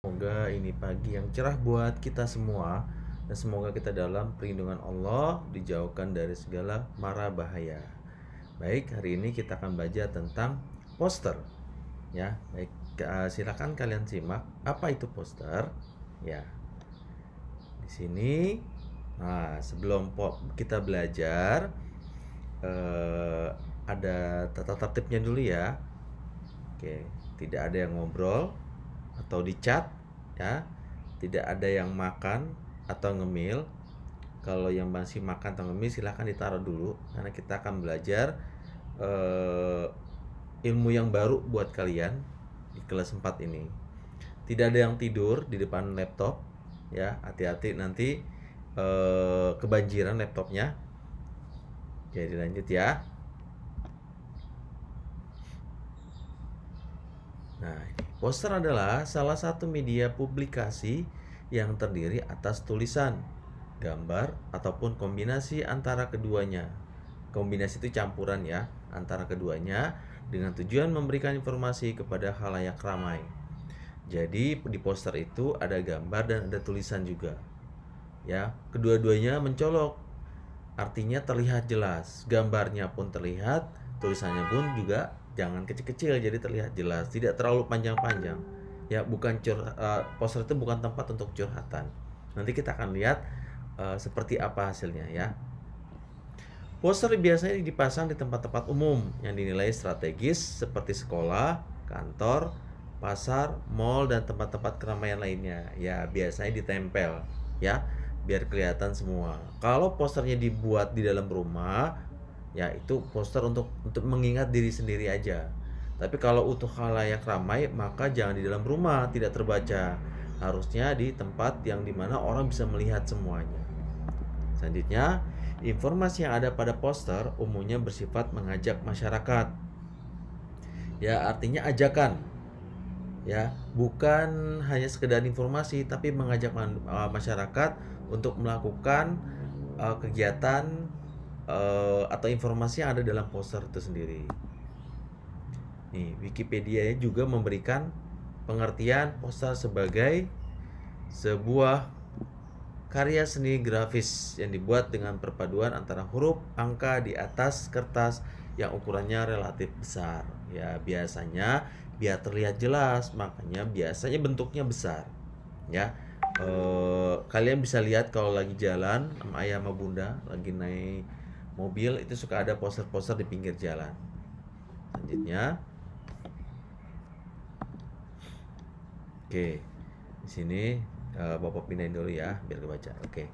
Semoga ini pagi yang cerah buat kita semua dan semoga kita dalam perlindungan Allah dijauhkan dari segala mara bahaya. Baik, hari ini kita akan belajar tentang poster. Ya, baik. Silakan kalian simak apa itu poster. Ya, di sini. Nah, sebelum kita belajar, ada tata tertibnya dulu ya. Oke, tidak ada yang ngobrol atau di chat ya. Tidak ada yang makan atau ngemil. Kalau yang masih makan atau ngemil silahkan ditaruh dulu karena kita akan belajar ilmu yang baru buat kalian di kelas 4 ini. Tidak ada yang tidur di depan laptop ya, hati-hati nanti kebanjiran laptopnya. Jadi lanjut ya. Nah, poster adalah salah satu media publikasi yang terdiri atas tulisan, gambar, ataupun kombinasi antara keduanya. Kombinasi itu campuran ya, antara keduanya dengan tujuan memberikan informasi kepada khalayak ramai. Jadi di poster itu ada gambar dan ada tulisan juga. Ya, kedua-duanya mencolok. Artinya terlihat jelas, gambarnya pun terlihat, tulisannya pun juga jangan kecil-kecil jadi terlihat jelas, tidak terlalu panjang-panjang. Ya, poster itu bukan tempat untuk curhatan. Nanti kita akan lihat seperti apa hasilnya ya. Poster biasanya dipasang di tempat-tempat umum yang dinilai strategis seperti sekolah, kantor, pasar, mall, dan tempat-tempat keramaian lainnya. Ya, biasanya ditempel ya, biar kelihatan semua. Kalau posternya dibuat di dalam rumah, ya itu poster untuk mengingat diri sendiri aja. Tapi kalau untuk khalayak ramai, maka jangan di dalam rumah, tidak terbaca. Harusnya di tempat yang dimana orang bisa melihat semuanya. Selanjutnya, informasi yang ada pada poster umumnya bersifat mengajak masyarakat. Ya, artinya ajakan. Ya, bukan hanya sekedar informasi tapi mengajak masyarakat untuk melakukan kegiatan atau informasi yang ada dalam poster itu sendiri. Nih, Wikipedia juga memberikan pengertian poster sebagai sebuah karya seni grafis yang dibuat dengan perpaduan antara huruf, angka di atas kertas yang ukurannya relatif besar. Ya, biasanya biar terlihat jelas, makanya biasanya bentuknya besar. Ya, kalian bisa lihat kalau lagi jalan sama ayah sama bunda, lagi naik mobil itu suka ada poster-poster di pinggir jalan. Selanjutnya, oke, di sini Bapak pindahin dulu ya biar kebaca. Oke.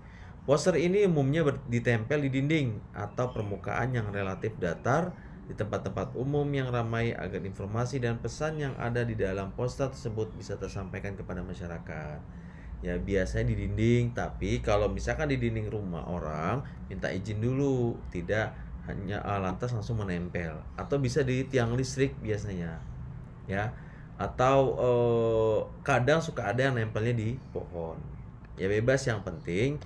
Poster ini umumnya ditempel di dinding atau permukaan yang relatif datar di tempat-tempat umum yang ramai agar informasi dan pesan yang ada di dalam poster tersebut bisa tersampaikan kepada masyarakat. Ya, biasanya di dinding, tapi kalau misalkan di dinding rumah orang minta izin dulu, tidak hanya lantas langsung menempel, atau bisa di tiang listrik biasanya. Ya, atau kadang suka ada yang nempelnya di pohon. Ya bebas, yang penting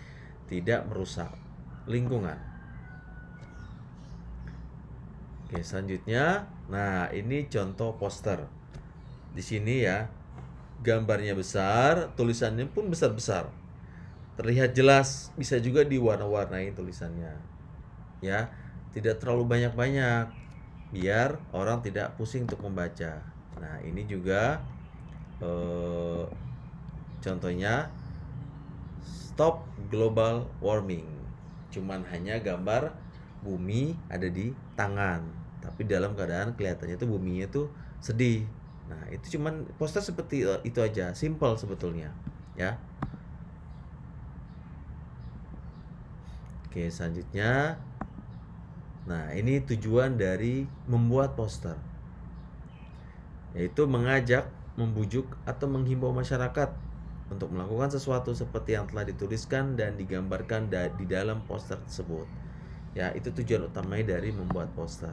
tidak merusak lingkungan. Oke, selanjutnya, nah ini contoh poster. Di sini ya, gambarnya besar, tulisannya pun besar-besar. Terlihat jelas, bisa juga diwarna-warnai tulisannya. Ya, tidak terlalu banyak-banyak biar orang tidak pusing untuk membaca. Nah, ini juga contohnya Stop Global Warming. Cuman hanya gambar bumi ada di tangan, tapi dalam keadaan kelihatannya tuh buminya tuh sedih. Nah, itu cuman poster seperti itu aja, simple sebetulnya, ya. Oke, selanjutnya. Nah, ini tujuan dari membuat poster, yaitu mengajak, membujuk, atau menghimbau masyarakat untuk melakukan sesuatu seperti yang telah dituliskan dan digambarkan di dalam poster tersebut. Ya, itu tujuan utamanya dari membuat poster.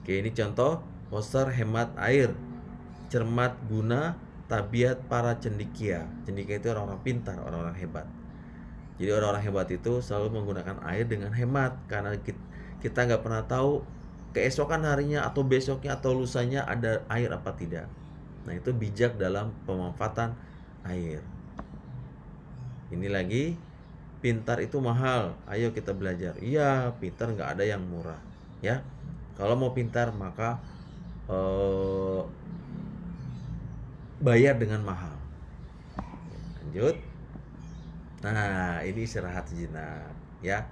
Oke, ini contoh poster hemat air, cermat guna tabiat para cendekia. Cendekia itu orang-orang pintar, orang-orang hebat. Jadi orang-orang hebat itu selalu menggunakan air dengan hemat karena kita nggak pernah tahu keesokan harinya atau besoknya atau lusanya ada air apa tidak. Nah, itu bijak dalam pemanfaatan air. Ini lagi, pintar itu mahal. Ayo kita belajar. Iya, pintar nggak ada yang murah, ya. Kalau mau pintar maka bayar dengan mahal. Lanjut. Nah, ini istirahat sejenak, ya.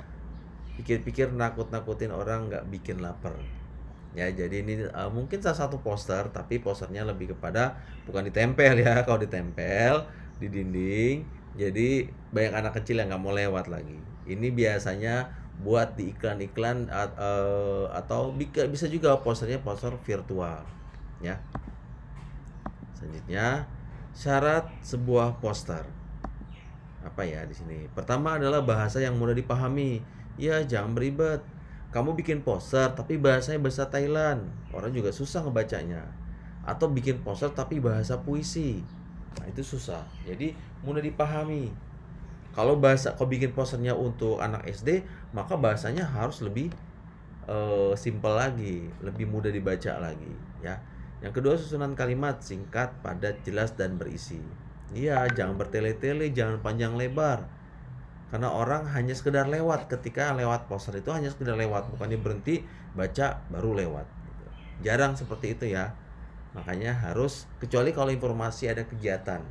Pikir-pikir nakut-nakutin orang nggak bikin lapar. Ya, jadi ini mungkin salah satu poster, tapi posternya lebih kepada bukan ditempel ya. Kalau ditempel di dinding, jadi banyak anak kecil yang nggak mau lewat lagi. Ini biasanya buat di iklan-iklan atau bisa juga posternya poster virtual, ya. Selanjutnya, syarat sebuah poster. Apa ya di sini? Pertama adalah bahasa yang mudah dipahami. Ya, jangan beribet. Kamu bikin poster tapi bahasanya bahasa Thailand, orang juga susah ngebacanya. Atau bikin poster tapi bahasa puisi, nah itu susah. Jadi mudah dipahami. Kalau bikin posternya untuk anak SD, maka bahasanya harus lebih simple lagi, lebih mudah dibaca lagi, ya. Yang kedua, susunan kalimat singkat, padat, jelas dan berisi. Iya, jangan bertele-tele, jangan panjang lebar. Karena orang hanya sekedar lewat, ketika lewat poster itu hanya sekedar lewat, bukannya berhenti baca baru lewat gitu. Jarang seperti itu ya. Makanya harus, kecuali kalau informasi ada kegiatan,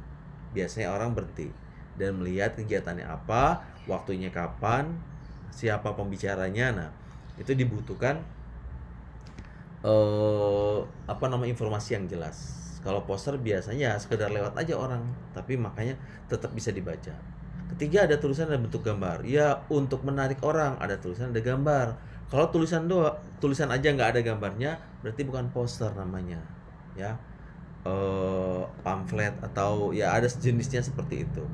biasanya orang berhenti dan melihat kegiatannya apa, waktunya kapan, siapa pembicaranya. Nah, itu dibutuhkan informasi yang jelas. Kalau poster biasanya sekedar lewat aja orang, tapi makanya tetap bisa dibaca. Ketiga, ada tulisan dan bentuk gambar. Ya, untuk menarik orang ada tulisan, ada gambar. Kalau tulisan aja nggak ada gambarnya, berarti bukan poster namanya, ya. Pamflet atau ya ada jenisnya seperti itu.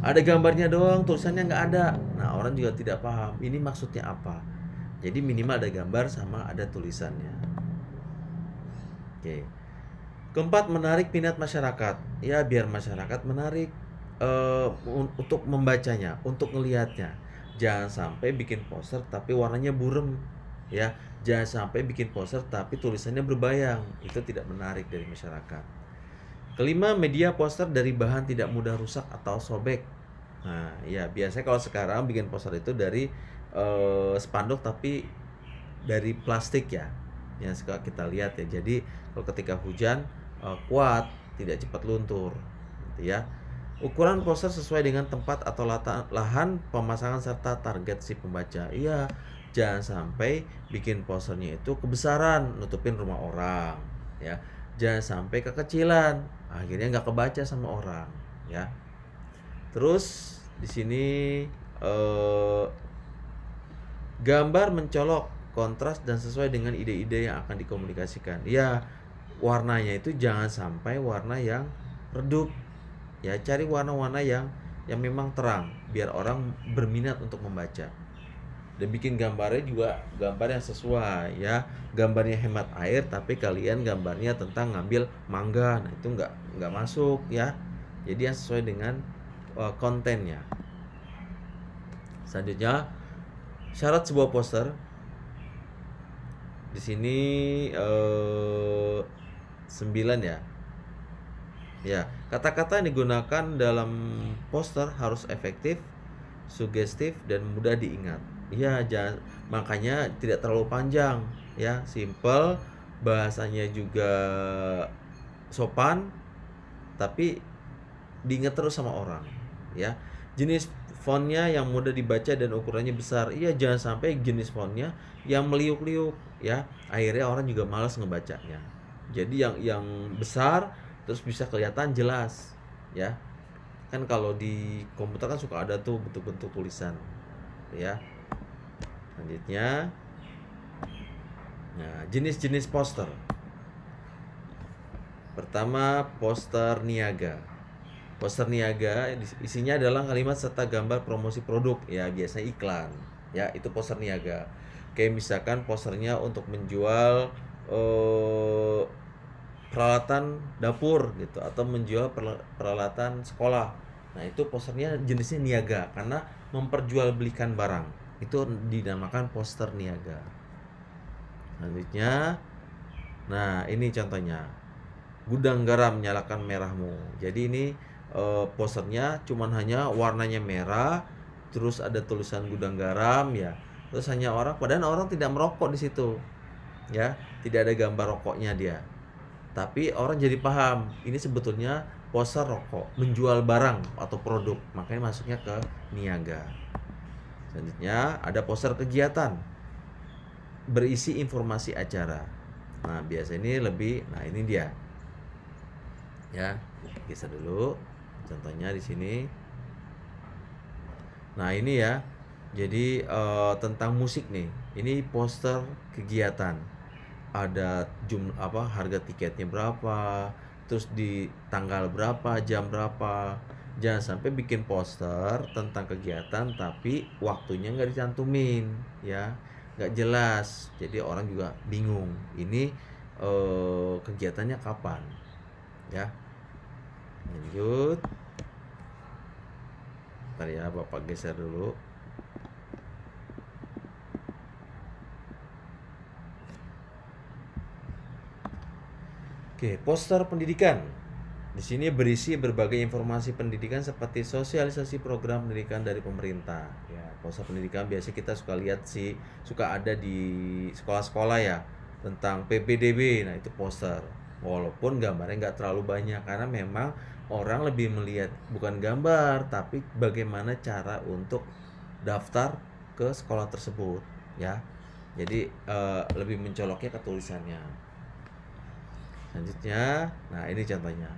Ada gambarnya doang, tulisannya nggak ada. Nah, orang juga tidak paham ini maksudnya apa. Jadi minimal ada gambar sama ada tulisannya. Oke. Keempat, menarik minat masyarakat. Ya, biar masyarakat menarik untuk membacanya, untuk ngelihatnya. Jangan sampai bikin poster tapi warnanya burem, ya. Jangan sampai bikin poster tapi tulisannya berbayang. Itu tidak menarik dari masyarakat. Kelima, media poster dari bahan tidak mudah rusak atau sobek. Nah, ya biasanya kalau sekarang bikin poster itu dari spanduk tapi dari plastik ya. Yang suka kita lihat ya. Jadi kalau ketika hujan kuat, tidak cepat luntur, gitu ya. Ukuran poster sesuai dengan tempat atau lahan pemasangan serta target si pembaca. Iya, jangan sampai bikin posternya itu kebesaran, nutupin rumah orang, ya. Jangan sampai kekecilan, akhirnya nggak kebaca sama orang, ya. Terus di sini gambar mencolok, kontras dan sesuai dengan ide-ide yang akan dikomunikasikan. Ya, warnanya itu jangan sampai warna yang redup. Ya, cari warna-warna yang memang terang biar orang berminat untuk membaca. Dan bikin gambarnya juga gambar yang sesuai ya. Gambarnya hemat air tapi kalian gambarnya tentang ngambil mangga. Nah, itu nggak masuk ya. Jadi yang sesuai dengan kontennya. Selanjutnya, syarat sebuah poster. Di sini 9 ya. Ya, kata-kata yang digunakan dalam poster harus efektif, sugestif dan mudah diingat. Ya, makanya tidak terlalu panjang, ya, simple, bahasanya juga sopan, tapi diingat terus sama orang, ya. Jenis fontnya yang mudah dibaca dan ukurannya besar. Iya, jangan sampai jenis fontnya yang meliuk-liuk, ya. Akhirnya orang juga malas ngebacanya. Jadi yang besar terus bisa kelihatan jelas, ya. Kan kalau di komputer kan suka ada tuh bentuk-bentuk tulisan, ya. Selanjutnya, nah, jenis-jenis poster. Pertama, poster niaga. Poster niaga isinya adalah kalimat serta gambar promosi produk, ya biasa iklan, ya itu poster niaga. Kayak misalkan posternya untuk menjual peralatan dapur gitu atau menjual peralatan sekolah. Nah, itu posternya jenisnya niaga karena memperjualbelikan barang. Itu dinamakan poster niaga. Selanjutnya, nah ini contohnya. gudang garam nyalakan merahmu. Jadi ini posternya cuman hanya warnanya merah, terus ada tulisan gudang garam ya. Terus hanya orang, padahal orang tidak merokok di situ. Ya, tidak ada gambar rokoknya dia. Tapi orang jadi paham, ini sebetulnya poster rokok, menjual barang atau produk. Makanya masuknya ke niaga. Selanjutnya ada poster kegiatan berisi informasi acara. Nah, biasa ini lebih, nah ini dia. Ya, geser dulu. Contohnya di sini. Nah, ini ya. Jadi tentang musik nih. Ini poster kegiatan. Ada harga tiketnya berapa, terus di tanggal berapa, jam berapa. Jangan sampai bikin poster tentang kegiatan tapi waktunya nggak dicantumin, ya nggak jelas. Jadi orang juga bingung. Ini kegiatannya kapan, ya. Lanjut. Bentar ya, Bapak geser dulu. Oke, poster pendidikan. Di sini berisi berbagai informasi pendidikan seperti sosialisasi program pendidikan dari pemerintah. Ya, poster pendidikan biasanya kita suka lihat sih, suka ada di sekolah-sekolah ya, tentang PPDB. Nah, itu poster. Walaupun gambarnya nggak terlalu banyak karena memang orang lebih melihat bukan gambar tapi bagaimana cara untuk daftar ke sekolah tersebut, ya. Jadi lebih mencoloknya ke tulisannya. Selanjutnya, nah ini contohnya.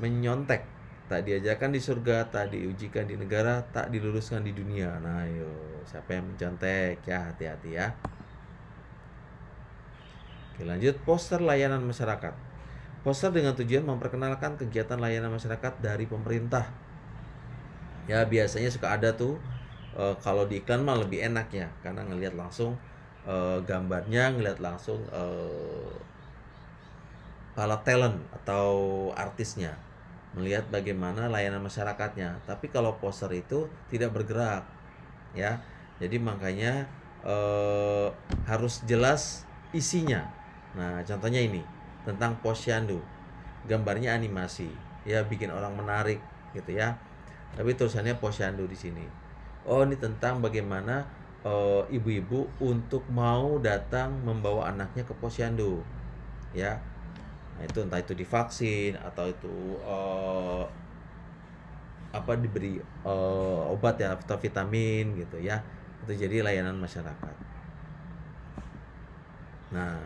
Menyontek, tak diajarkan di surga, tak diujikan di negara, tak diluluskan di dunia. Nah, ayo, siapa yang mencontek ya, hati-hati ya. Oke, lanjut poster layanan masyarakat. Poster dengan tujuan memperkenalkan kegiatan layanan masyarakat dari pemerintah. Ya, biasanya suka ada tuh kalau di iklan mah lebih enak ya, karena ngelihat langsung gambarnya, ngelihat langsung para talent atau artisnya, melihat bagaimana layanan masyarakatnya. Tapi kalau poster itu tidak bergerak, ya. Jadi makanya harus jelas isinya. Nah, contohnya ini tentang Posyandu. Gambarnya animasi, ya bikin orang menarik gitu ya. Tapi tulisannya Posyandu di sini. Oh, ini tentang bagaimana ibu-ibu untuk mau datang membawa anaknya ke Posyandu, ya. Nah, itu entah itu divaksin atau itu diberi obat ya atau vitamin gitu ya. Itu jadi layanan masyarakat. Nah,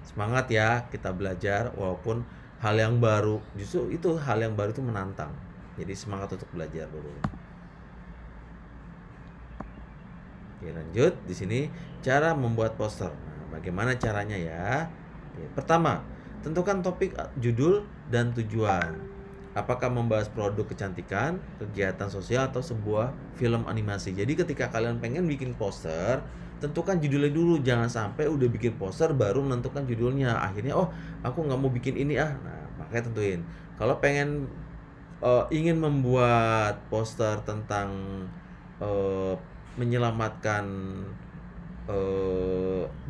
semangat ya kita belajar walaupun hal yang baru. Justru itu hal yang baru itu menantang. Jadi semangat untuk belajar dulu. Oke, lanjut di sini cara membuat poster. Nah, bagaimana caranya ya? Oke, pertama, tentukan topik, judul, dan tujuan. Apakah membahas produk kecantikan, kegiatan sosial, atau sebuah film animasi. Jadi ketika kalian pengen bikin poster, tentukan judulnya dulu. Jangan sampai udah bikin poster baru menentukan judulnya. Akhirnya, oh aku nggak mau bikin ini ah. Nah, makanya tentuin. Kalau pengen ingin membuat poster tentang menyelamatkan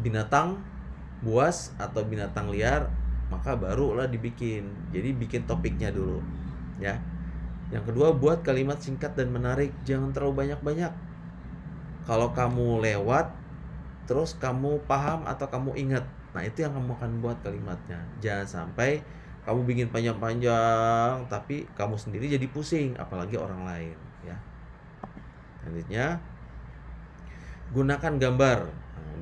binatang buas atau binatang liar, maka barulah dibikin. Jadi bikin topiknya dulu, ya. Yang kedua, buat kalimat singkat dan menarik, jangan terlalu banyak-banyak. Kalau kamu lewat terus kamu paham atau kamu ingat, nah itu yang kamu akan buat kalimatnya. Jangan sampai kamu bikin panjang-panjang tapi kamu sendiri jadi pusing, apalagi orang lain, ya. Selanjutnya, gunakan gambar.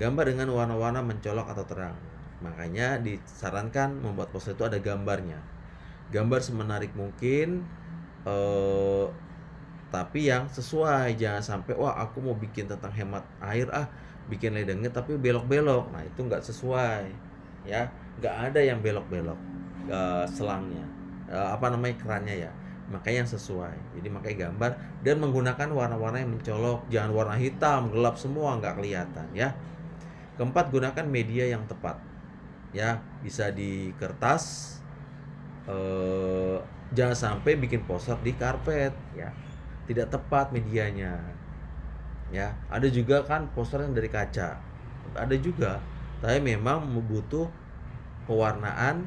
Gambar dengan warna-warna mencolok atau terang. Makanya disarankan membuat poster itu ada gambarnya. Gambar semenarik mungkin, tapi yang sesuai. Jangan sampai wah aku mau bikin tentang hemat air bikin ledengnya tapi belok-belok. Nah itu nggak sesuai, ya. Nggak ada yang belok-belok selangnya, kerannya ya. Makanya yang sesuai. Jadi makanya gambar dan menggunakan warna-warna yang mencolok. Jangan warna hitam gelap semua nggak kelihatan, ya. Keempat, gunakan media yang tepat, ya. Bisa di kertas, jangan sampai bikin poster di karpet, ya. Tidak tepat medianya, ya. Ada juga kan poster yang dari kaca, ada juga, tapi memang butuh pewarnaan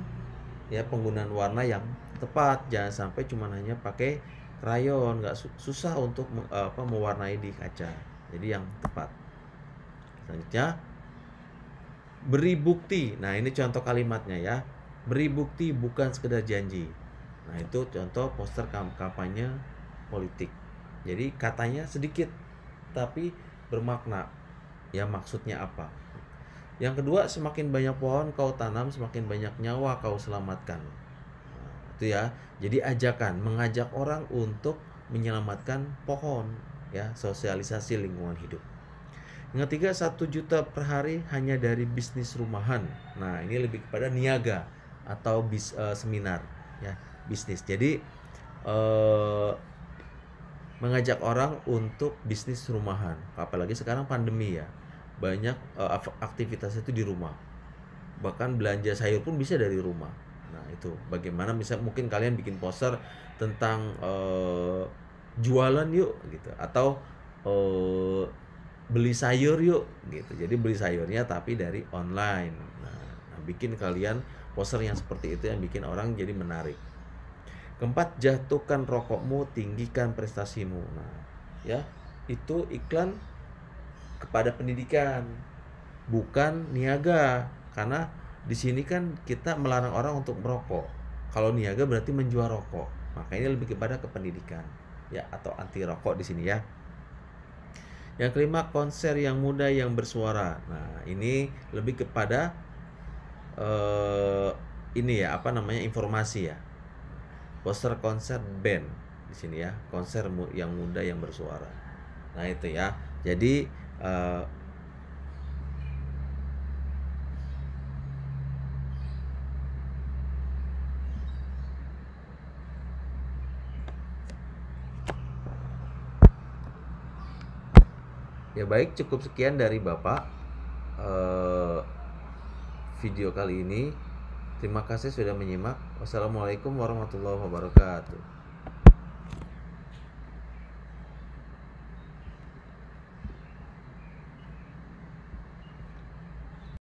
ya penggunaan warna yang tepat. Jangan sampai cuma hanya pakai krayon, nggak susah untuk mewarnai di kaca. Jadi yang tepat. Selanjutnya, beri bukti. Nah, ini contoh kalimatnya ya. Beri bukti bukan sekedar janji. Nah, itu contoh poster kampanye politik. Jadi katanya sedikit tapi bermakna. Ya, maksudnya apa? Yang kedua, semakin banyak pohon kau tanam, semakin banyak nyawa kau selamatkan. Nah, itu ya. Jadi ajakan, mengajak orang untuk menyelamatkan pohon, ya, sosialisasi lingkungan hidup. Yang ketiga, 1 juta per hari hanya dari bisnis rumahan. Nah, ini lebih kepada niaga atau seminar, ya, bisnis. Jadi mengajak orang untuk bisnis rumahan. Apalagi sekarang pandemi ya, banyak aktivitas itu di rumah. Bahkan belanja sayur pun bisa dari rumah. Nah, itu bagaimana mungkin kalian bikin poster tentang jualan yuk gitu, atau beli sayur yuk gitu. Jadi beli sayurnya tapi dari online. Nah, bikin kalian poster yang seperti itu yang bikin orang jadi menarik. Keempat, jatuhkan rokokmu, tinggikan prestasimu. Nah, ya, itu iklan kepada pendidikan, bukan niaga. Karena di sini kan kita melarang orang untuk merokok. Kalau niaga berarti menjual rokok. Makanya lebih kepada ke pendidikan, ya, atau anti rokok di sini ya. Yang kelima, konser yang muda yang bersuara. Nah, ini lebih kepada ini ya, informasi ya. Poster konser band di sini ya, konser yang muda yang bersuara. Nah, itu ya. Jadi ya baik, cukup sekian dari Bapak video kali ini. Terima kasih sudah menyimak. Wassalamualaikum warahmatullahi wabarakatuh.